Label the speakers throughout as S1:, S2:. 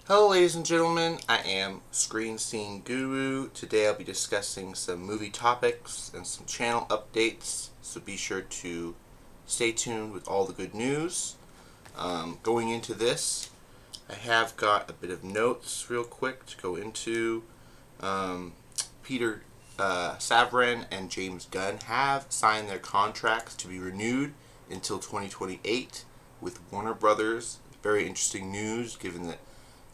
S1: Hello ladies and gentlemen, I am Screen Scene Guru. Today I'll be discussing some movie topics and some channel updates, so be sure to stay tuned with all the good news. Going into this, I have got a bit of notes real quick to go into. Peter Savarin and James Gunn have signed their contracts to be renewed until 2028 with Warner Brothers. Very interesting news given that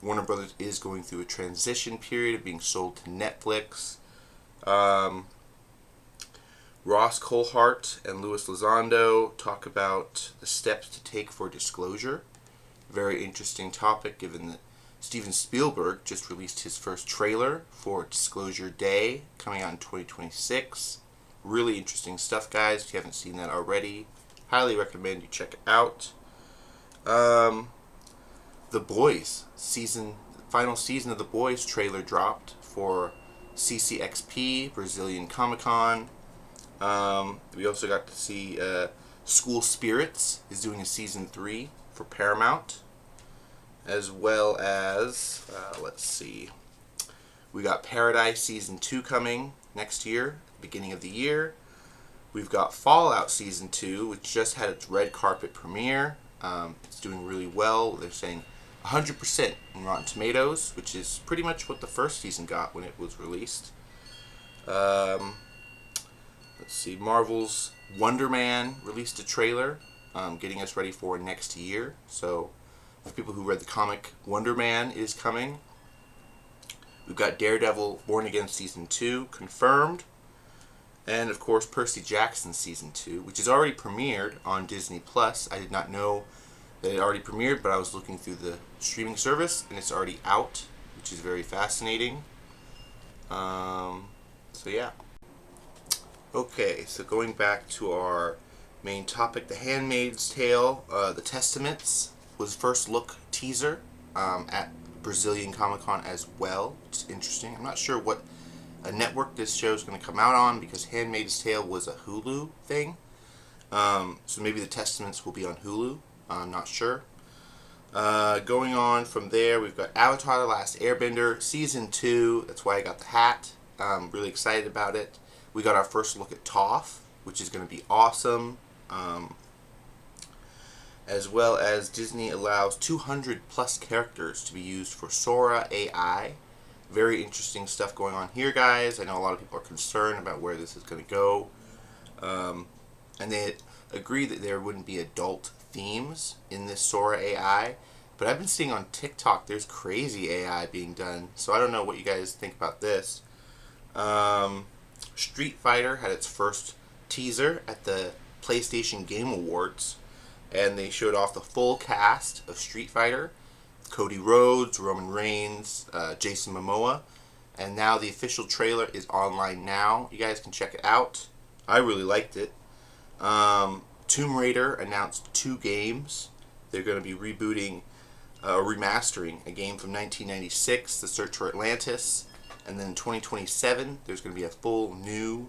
S1: Warner Brothers is going through a transition period of being sold to Netflix. Ross Coulthart and Louis Elizondo talk about the steps to take for disclosure. Very interesting topic given that Steven Spielberg just released his first trailer for Disclosure Day coming out in 2026. Really interesting stuff, guys. If you haven't seen that already, highly recommend you check it out. The Boys final season of The Boys trailer dropped for CCXP, Brazilian Comic Con. We also got to see School Spirits is doing a season 3 for Paramount, as well as we got Paradise season 2 coming next year, beginning of the year. We've got Fallout season 2, which just had its red carpet premiere. It's doing really well. They're saying 100% in Rotten Tomatoes, which is pretty much what the first season got when it was released. Marvel's Wonder Man released a trailer, getting us ready for next year. So, for people who read the comic, Wonder Man is coming. We've got Daredevil Born Again Season 2 confirmed. And, of course, Percy Jackson Season 2, which is already premiered on Disney+. I did not know that it already premiered, but I was looking through the streaming service, and it's already out, which is very fascinating. Yeah. Okay, so going back to our main topic, The Handmaid's Tale, The Testaments was first look teaser at Brazilian Comic Con as well. It's interesting. I'm not sure what a network this show is going to come out on because Handmaid's Tale was a Hulu thing. So maybe The Testaments will be on Hulu. I'm not sure. Going on from there, we've got Avatar: The Last Airbender Season 2. That's why I got the hat. I'm really excited about it. We got our first look at Toph, which is going to be awesome. As well as Disney allows 200 plus characters to be used for Sora AI. Very interesting stuff going on here, guys. I know a lot of people are concerned about where this is going to go. And they agree that there wouldn't be adult themes in this Sora AI. But I've been seeing on TikTok there's crazy AI being done. So I don't know what you guys think about this. Street Fighter had its first teaser at the PlayStation Game Awards. And they showed off the full cast of Street Fighter. Cody Rhodes, Roman Reigns, Jason Momoa. And now the official trailer is online now. You guys can check it out. I really liked it. Tomb Raider announced 2 games. They're going to be remastering a game from 1996, The Search for Atlantis. And then in 2027, there's going to be a full new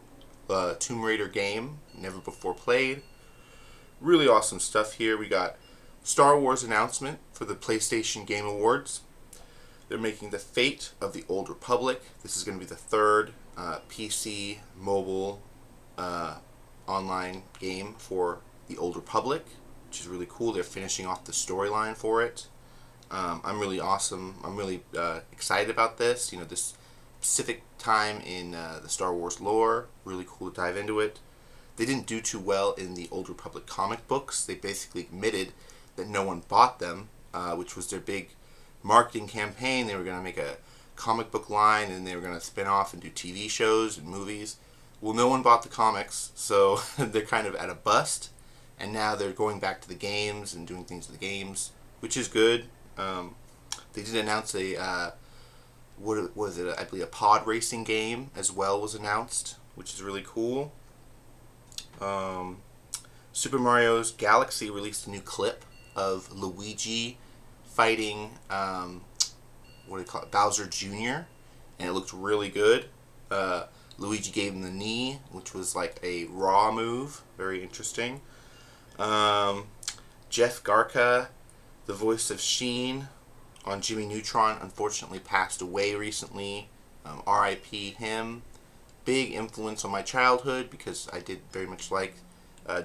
S1: Tomb Raider game, never before played. Really awesome stuff here. We got Star Wars announcement for the PlayStation Game Awards. They're making The Fate of the Old Republic. This is going to be the 3rd PC mobile online game for the Old Republic, which is really cool. They're finishing off the storyline for it. I'm really excited about this. You know, this specific time in the Star Wars lore. Really cool to dive into it. They didn't do too well in the Old Republic comic books. They basically admitted that no one bought them, which was their big marketing campaign. They were going to make a comic book line and they were going to spin off and do TV shows and movies. Well, no one bought the comics, so they're kind of at a bust. And now they're going back to the games and doing things to the games, which is good. They did announce a what was it? I believe a pod racing game as well was announced, which is really cool. Super Mario's Galaxy released a new clip of Luigi fighting Bowser Jr. and it looked really good. Luigi gave him the knee, which was like a raw move. Very interesting. Jeff Garca, the voice of Sheen, on Jimmy Neutron. Unfortunately passed away recently. R.I.P. him. Big influence on my childhood because I did very much like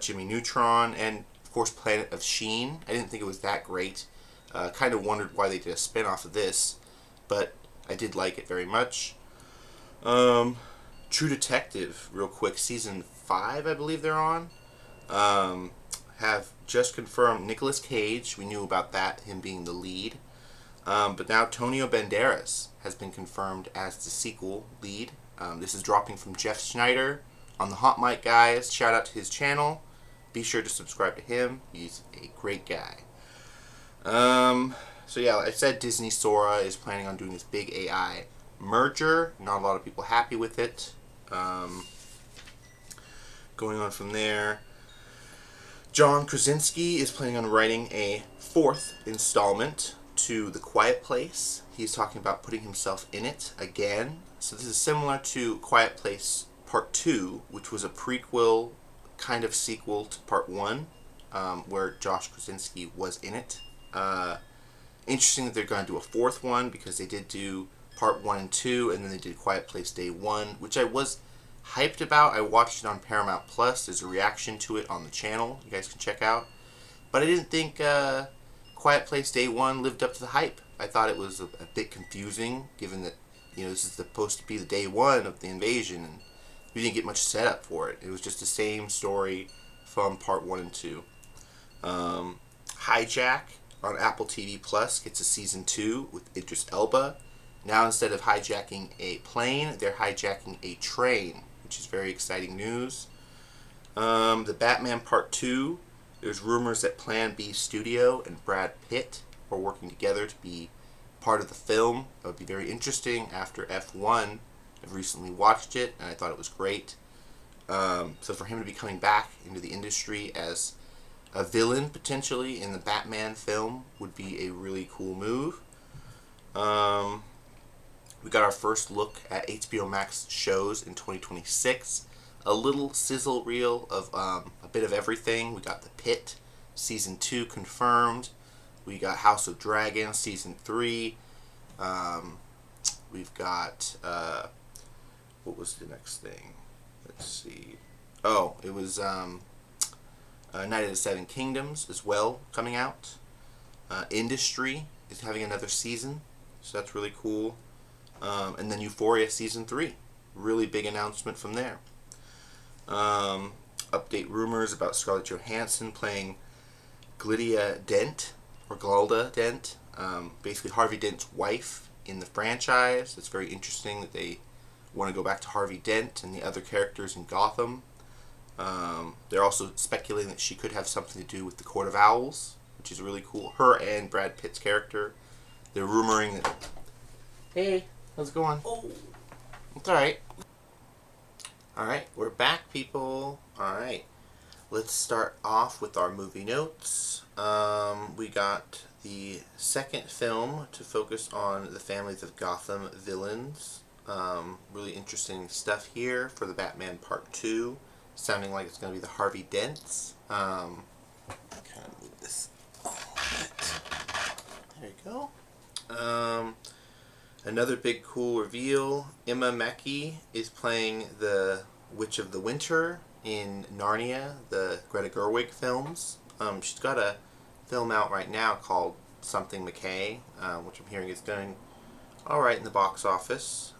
S1: Jimmy Neutron, and of course Planet of Sheen. I didn't think it was that great. Kind of wondered why they did a spin-off of this, but I did like it very much. True Detective, real quick, season 5 I believe they're on. Have just confirmed Nicolas Cage. We knew about that, him being the lead. But now Antonio Banderas has been confirmed as the sequel lead. This is dropping from Jeff Schneider on the Hot Mic Guys. Shout out to his channel. Be sure to subscribe to him. He's a great guy. So yeah, like I said, Disney Sora is planning on doing this big AI merger. Not a lot of people happy with it. Going on from there, John Krasinski is planning on writing a 4th installment to The Quiet Place. He's talking about putting himself in it again. So this is similar to Quiet Place Part 2, which was a prequel kind of sequel to Part 1, where Josh Krasinski was in it. Interesting that they're going to do a 4th one, because they did do Part 1 and 2, and then they did Quiet Place Day 1, which I was hyped about. I watched it on Paramount Plus. There's a reaction to it on the channel you guys can check out. But I didn't think Quiet Place Day 1 lived up to the hype. I thought it was a bit confusing, given that, you know, this is supposed to be the day 1 of the invasion, and we didn't get much setup for it. It was just the same story from Part 1 and 2. Hijack on Apple TV Plus gets a Season 2 with Idris Elba. Now instead of hijacking a plane, they're hijacking a train, which is very exciting news. The Batman Part 2, there's rumors that Plan B Studio and Brad Pitt are working together to be part of the film. That would be very interesting after F1. I've recently watched it, and I thought it was great. So for him to be coming back into the industry as a villain, potentially, in the Batman film would be a really cool move. We got our first look at hbomax shows in 2026. A little sizzle reel of a bit of everything. We got The Pit, Season 2 confirmed. We got House of Dragons, Season 3. We've got... what was the next thing? Let's see. Oh, it was Night of the Seven Kingdoms as well coming out. Industry is having another season, so that's really cool. And then Euphoria Season 3. Really big announcement from there. Update rumors about Scarlett Johansson playing Glydia Dent, or Glalda Dent. Basically Harvey Dent's wife in the franchise. It's very interesting that they want to go back to Harvey Dent and the other characters in Gotham. They're also speculating that she could have something to do with the Court of Owls, which is really cool. Her and Brad Pitt's character. They're rumoring that... Hey, how's it going? Oh, it's alright. Alright, we're back, people. Alright, let's start off with our movie notes. We got the second film to focus on the families of Gotham villains. Really interesting stuff here for the Batman Part 2. Sounding like it's going to be the Harvey Dents. Kind of move this a little bit. There you go. Another big cool reveal. Emma Mackey is playing the Witch of the Winter in Narnia, the Greta Gerwig films. She's got a film out right now called Something McKay, which I'm hearing is doing alright in the box office.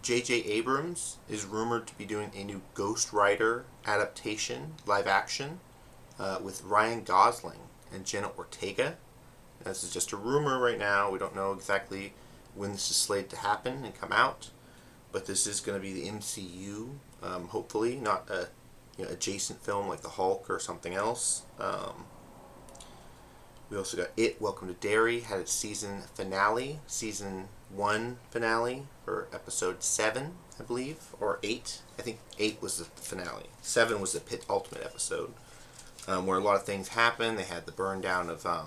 S1: J.J. Abrams is rumored to be doing a new Ghost Rider adaptation, live action, with Ryan Gosling and Jenna Ortega. This is just a rumor right now. We don't know exactly when this is slated to happen and come out, but this is going to be the MCU, hopefully, not a adjacent film like the Hulk or something else. We also got itwelcometoderry had its season finale, season 1 finale for episode 7, I believe, or 8. I think 8 was the finale. 7 was the ultimate episode, where a lot of things happened. They had the burn down of the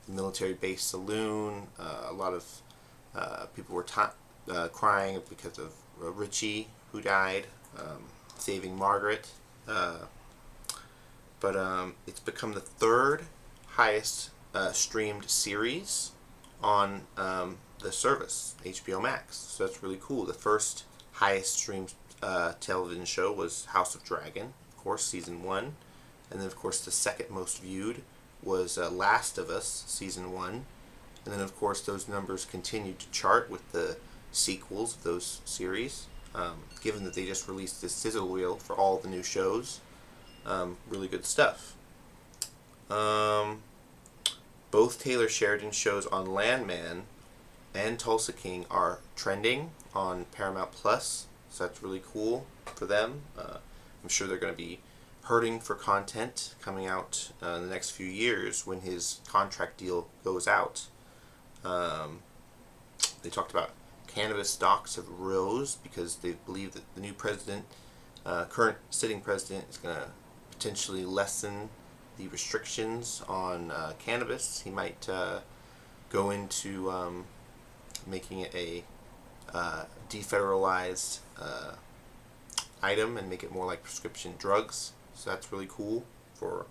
S1: military base saloon. A lot of people were crying because of Richie, who died, saving Margaret. But it's become the 3rd highest streamed series on the service, hbomax. So that's really cool. The first highest streamed television show was House of Dragon, of course, season 1. And then, of course, the second most viewed was Last of Us, season 1. And then, of course, those numbers continued to chart with the sequels of those series. Given that they just released this sizzle reel for all the new shows. Really good stuff. Both Taylor Sheridan shows on Landman and Tulsa King are trending on Paramount Plus, so that's really cool for them. I'm sure they're going to be hurting for content coming out in the next few years when his contract deal goes out. They talked about cannabis stocks have rose because they believe that the new president, current sitting president, is going to potentially lessen the restrictions on cannabis. He might go into making it a defederalized item and make it more like prescription drugs. So that's really cool for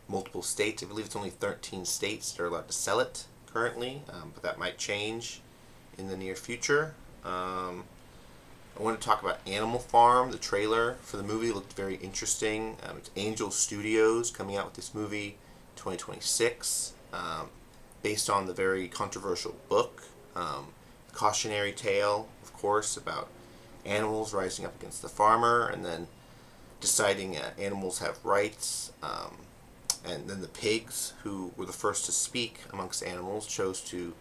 S1: multiple states. I believe it's only 13 states that are allowed to sell it currently, but that might change in the near future. I want to talk about Animal Farm. The trailer for the movie looked very interesting. It's Angel Studios coming out with this movie 2026, based on the very controversial book. Cautionary tale, of course, about animals rising up against the farmer and then deciding animals have rights. And then the pigs, who were the first to speak amongst animals, chose to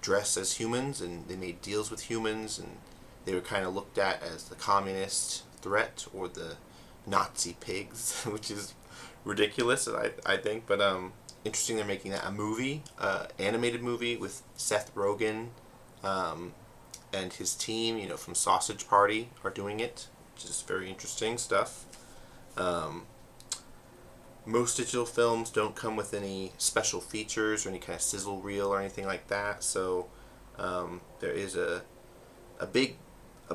S1: dress as humans, and they made deals with humans, and they were kind of looked at as the communist threat or the Nazi pigs, which is ridiculous, I think. But interesting they're making that a movie, animated movie with Seth Rogen and his team, from Sausage Party are doing it, which is very interesting stuff. Most digital films don't come with any special features or any kind of sizzle reel or anything like that, so there is a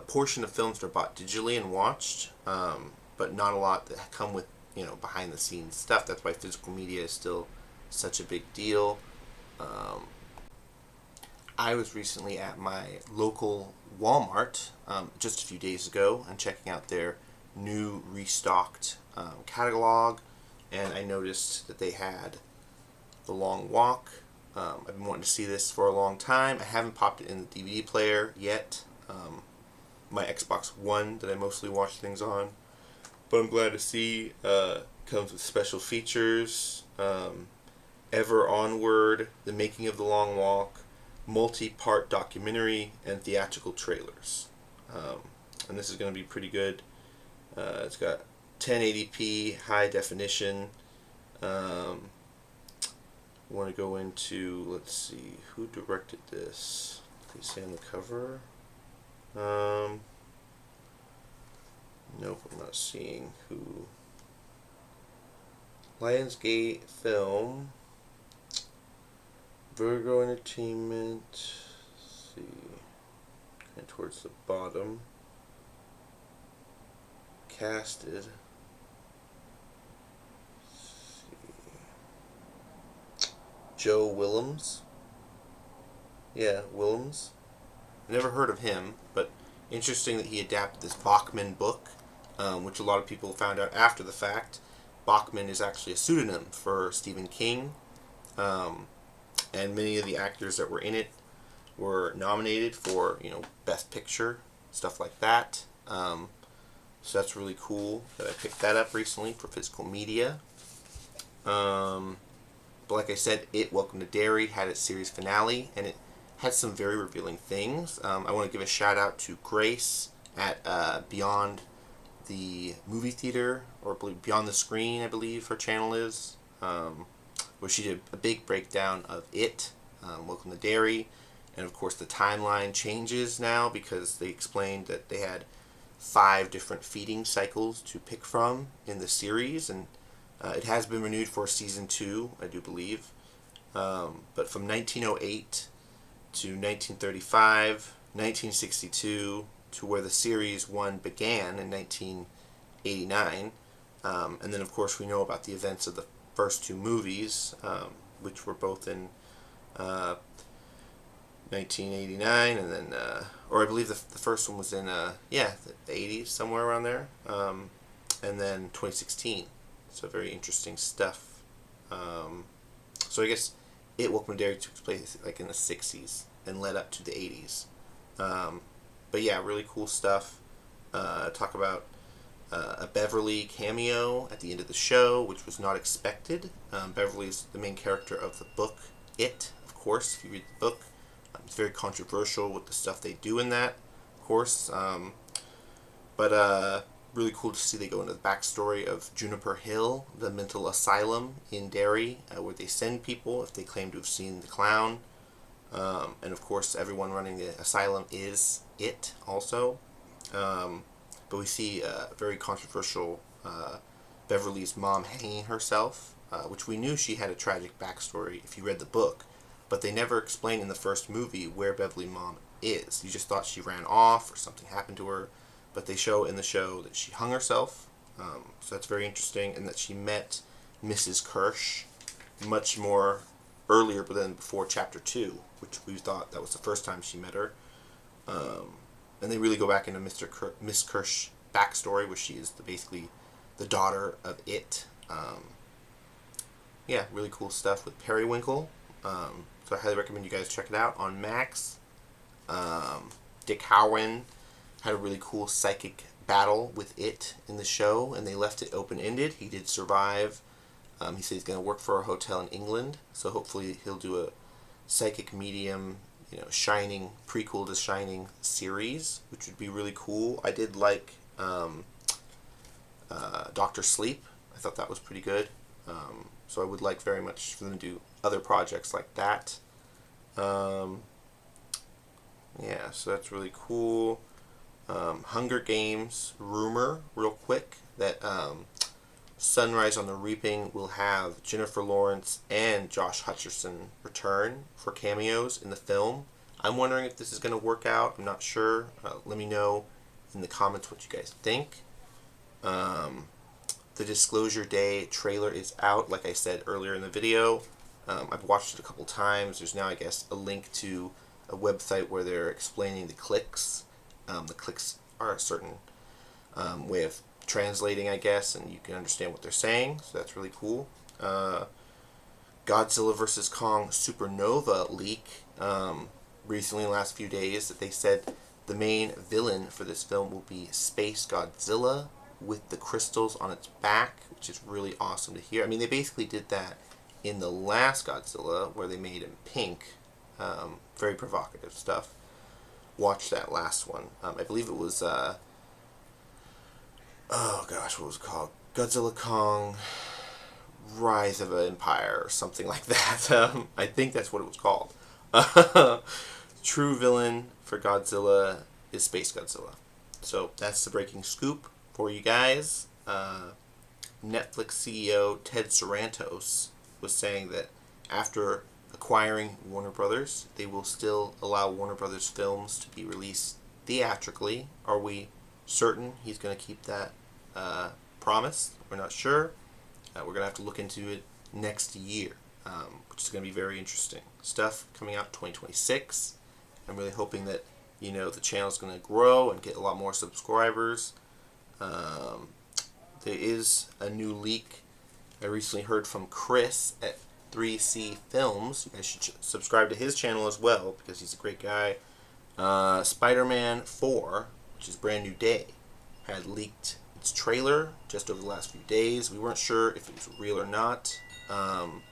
S1: portion of films that are bought digitally and watched, but not a lot that come with behind the scenes stuff. That's why physical media is still such a big deal. I was recently at my local Walmart just a few days ago and checking out their new restocked catalog, and I noticed that they had The Long Walk. I've been wanting to see this for a long time. I haven't popped it in the DVD player yet. My Xbox One that I mostly watch things on, but I'm glad to see comes with special features, Ever Onward, The Making of the Long Walk, multi-part documentary, and theatrical trailers. And this is going to be pretty good. It's got 1080p high definition. Want to go into, let's see, who directed this? Can you say on the cover? Nope, I'm not seeing who. Lionsgate Film, Virgo Entertainment. Let's see, kind of towards the bottom. Casted. Let's see. Joe Willems. Yeah, Willems. Never heard of him, but interesting that he adapted this Bachman book, which a lot of people found out after the fact. Bachman is actually a pseudonym for Stephen King, and many of the actors that were in it were nominated for, Best Picture, stuff like that. So that's really cool that I picked that up recently for physical media. But like I said, itwelcometoderry had its series finale, and it had some very revealing things. I want to give a shout out to Grace at Beyond the Movie Theater, or Beyond the Screen, I believe her channel is, where she did a big breakdown of it, Welcome to Derry, and of course the timeline changes now because they explained that they had 5 different feeding cycles to pick from in the series, and it has been renewed for season 2, I do believe. But from 1908 to 1935, 1962, to where the series 1 began in 1989. And then, of course, we know about the events of the first 2 movies, which were both in 1989, and then, or I believe the first one was in, yeah, the 80s, somewhere around there, and then 2016. So very interesting stuff. So I guess itwelcometoderry took place like in the 60s and led up to the 80s. But yeah, really cool stuff. Talk about a Beverly cameo at the end of the show, which was not expected. Beverly is the main character of the book It, of course, if you read the book. It's very controversial with the stuff they do in that, of course. But really cool to see they go into the backstory of Juniper Hill, the mental asylum in Derry, where they send people if they claim to have seen the clown. And of course, everyone running the asylum is It also. But we see a very controversial Beverly's mom hanging herself, which we knew she had a tragic backstory if you read the book. But they never explained in the first movie where Beverly's mom is. You just thought she ran off or something happened to her. But they show in the show that she hung herself. So that's very interesting. And that she met Mrs. Kirsch much more earlier than before Chapter 2, which we thought that was the first time she met her. And they really go back into Miss Kirsch's backstory, where she is basically the daughter of It. Yeah, really cool stuff with Periwinkle. So I highly recommend you guys check it out on Max. Dick Howard had a really cool psychic battle with It in the show, and they left it open-ended. He did survive. He said he's going to work for a hotel in England, so hopefully he'll do a psychic medium, Shining, prequel to Shining series, which would be really cool. I did like Dr. Sleep. I thought that was pretty good. So I would like very much for them to do other projects like that. Yeah, so that's really cool. Hunger Games rumor, real quick, that Sunrise on the Reaping will have Jennifer Lawrence and Josh Hutcherson return for cameos in the film. I'm wondering if this is going to work out. I'm not sure. Let me know in the comments what you guys think. The Disclosure Day trailer is out, like I said earlier in the video. I've watched it a couple times. There's now, I guess, a link to a website where they're explaining the clicks. The clicks are a certain way of translating, I guess, and you can understand what they're saying, so that's really cool. Godzilla vs. Kong Supernova leak recently in the last few days that they said the main villain for this film will be Space Godzilla with the crystals on its back, which is really awesome to hear. I mean, they basically did that in the last Godzilla, where they made him pink. Very provocative stuff. Watch that last one. I believe it was, oh gosh, what was it called? Godzilla Kong Rise of an Empire, or something like that. I think that's what it was called. True villain for Godzilla is Space Godzilla. So that's the breaking scoop for you guys. Netflix CEO Ted Sarandos was saying that after acquiring Warner Brothers, they will still allow Warner Brothers films to be released theatrically. Are we certain he's going to keep that promise? We're not sure. We're going to have to look into it next year, which is going to be very interesting. Stuff coming out 2026. I'm really hoping that, the channel is going to grow and get a lot more subscribers. There is a new leak I recently heard from Chris at 3C Films. You guys should subscribe to his channel as well, because he's a great guy. Spider-Man 4, which is Brand New Day, had leaked its trailer just over the last few days. We weren't sure if it was real or not. And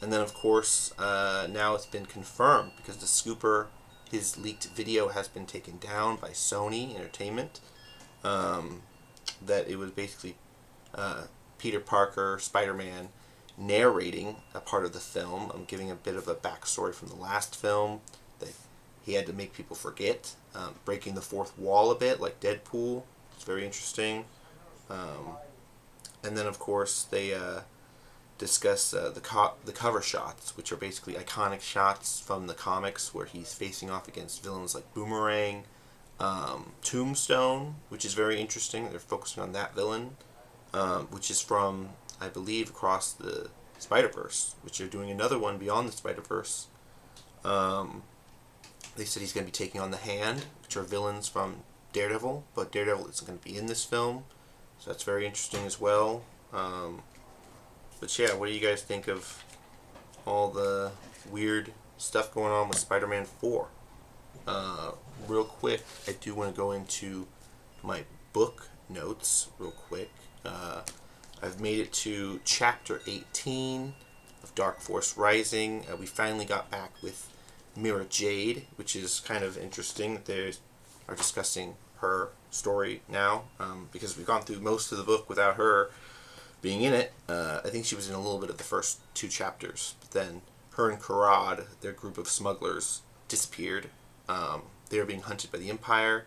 S1: then, of course, now it's been confirmed, because the Scooper, his leaked video has been taken down by Sony Entertainment. That it was basically Peter Parker, Spider-Man, narrating a part of the film. I'm giving a bit of a backstory from the last film that he had to make people forget, breaking the fourth wall a bit, like Deadpool. It's very interesting. And then, of course, they discuss the cover shots, which are basically iconic shots from the comics where he's facing off against villains like Boomerang, Tombstone, which is very interesting. They're focusing on that villain, which is from, I believe, Across the Spider-Verse, which they're doing another one beyond the Spider-Verse. They said he's going to be taking on the Hand, which are villains from Daredevil, but Daredevil isn't going to be in this film, so that's very interesting as well. But yeah, what do you guys think of all the weird stuff going on with Spider-Man 4? Real quick, I do want to go into my book notes real quick. I've made it to chapter 18 of Dark Force Rising. We finally got back with Mara Jade, which is kind of interesting that they are discussing her story now, because we've gone through most of the book without her being in it. I think she was in a little bit of the first 2 chapters, but then her and Karad, their group of smugglers, disappeared. They were being hunted by the Empire.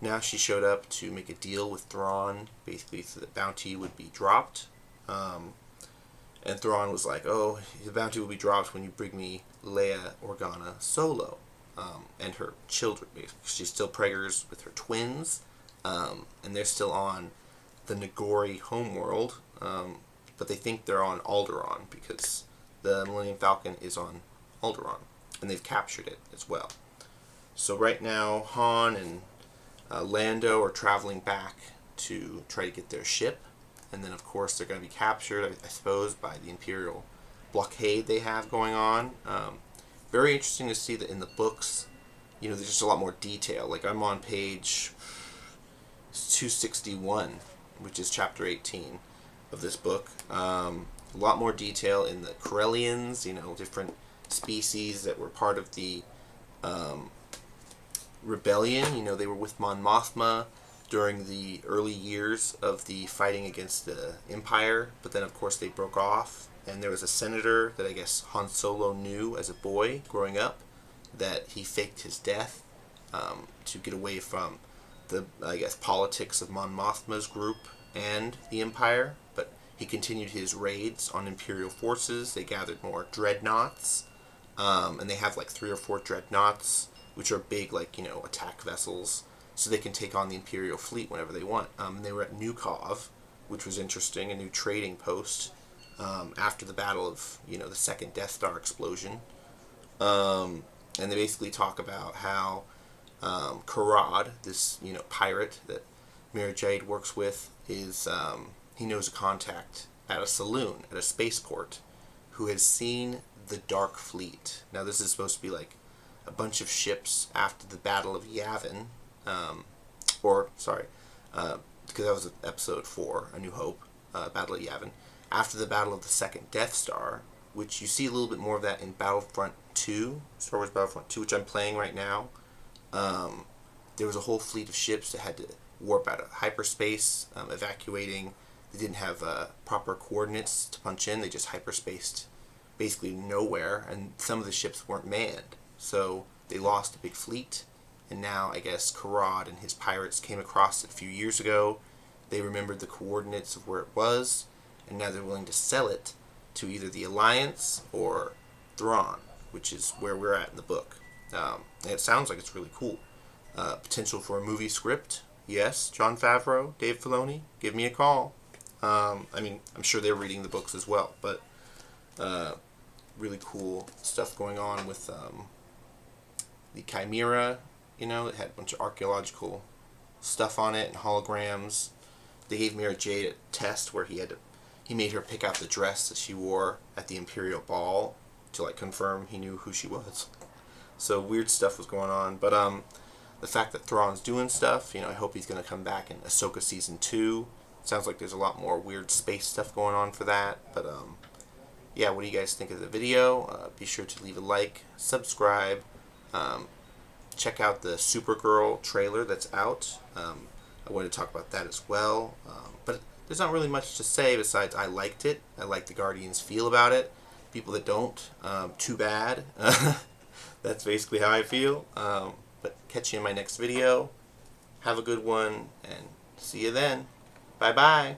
S1: Now she showed up to make a deal with Thrawn, basically so that bounty would be dropped. And Thrawn was like, oh, the bounty will be dropped when you bring me Leia Organa Solo, and her children. She's still preggers with her twins, and they're still on the Nagori homeworld, but they think they're on Alderaan because the Millennium Falcon is on Alderaan, and they've captured it as well. So right now, Han and Lando are traveling back to try to get their ship, and then of course they're going to be captured, I suppose, by the Imperial blockade they have going on. Very interesting to see that in the books, there's just a lot more detail. Like I'm on page 261, which is chapter 18 of this book. A lot more detail in the Corellians, different species that were part of the rebellion. They were with Mon Mothma during the early years of the fighting against the Empire, but then of course they broke off, and there was a senator that I guess Han Solo knew as a boy growing up, that he faked his death to get away from the, I guess, politics of Mon Mothma's group and the Empire, but he continued his raids on Imperial forces. They gathered more dreadnoughts, and they have like 3 or 4 dreadnoughts, which are big, attack vessels, so they can take on the Imperial fleet whenever they want. They were at Nukov, which was interesting, a new trading post, after the battle of, the second Death Star explosion. And they basically talk about how Karad, this, pirate that Mara Jade works with, is, he knows a contact at a saloon, at a spaceport, who has seen the Dark Fleet. Now this is supposed to be like a bunch of ships after the Battle of Yavin, because that was episode 4, A New Hope, Battle of Yavin, after the Battle of the Second Death Star, which you see a little bit more of that in Battlefront 2, Star Wars Battlefront 2, which I'm playing right now. There was a whole fleet of ships that had to warp out of hyperspace, evacuating. They didn't have proper coordinates to punch in. They just hyperspaced basically nowhere, and some of the ships weren't manned. So they lost a big fleet, and now I guess Karad and his pirates came across it a few years ago. They remembered the coordinates of where it was, and now they're willing to sell it to either the Alliance or Thrawn, which is where we're at in the book. And it sounds like it's really cool. Potential for a movie script. Yes, Jon Favreau, Dave Filoni, give me a call. I'm sure they're reading the books as well, but really cool stuff going on with the Chimera. It had a bunch of archaeological stuff on it and holograms. They gave Mara Jade a test where he made her pick out the dress that she wore at the Imperial Ball to confirm he knew who she was. So weird stuff was going on, but the fact that Thrawn's doing stuff, I hope he's going to come back in Ahsoka Season 2. Sounds like there's a lot more weird space stuff going on for that, but yeah, what do you guys think of the video? Be sure to leave a like, subscribe, check out the Supergirl trailer that's out. I wanted to talk about that as well, but there's not really much to say besides I liked it. I like the Guardians' feel about it. People that don't, too bad. That's basically how I feel. But catch you in my next video. Have a good one, and see you then. Bye-bye.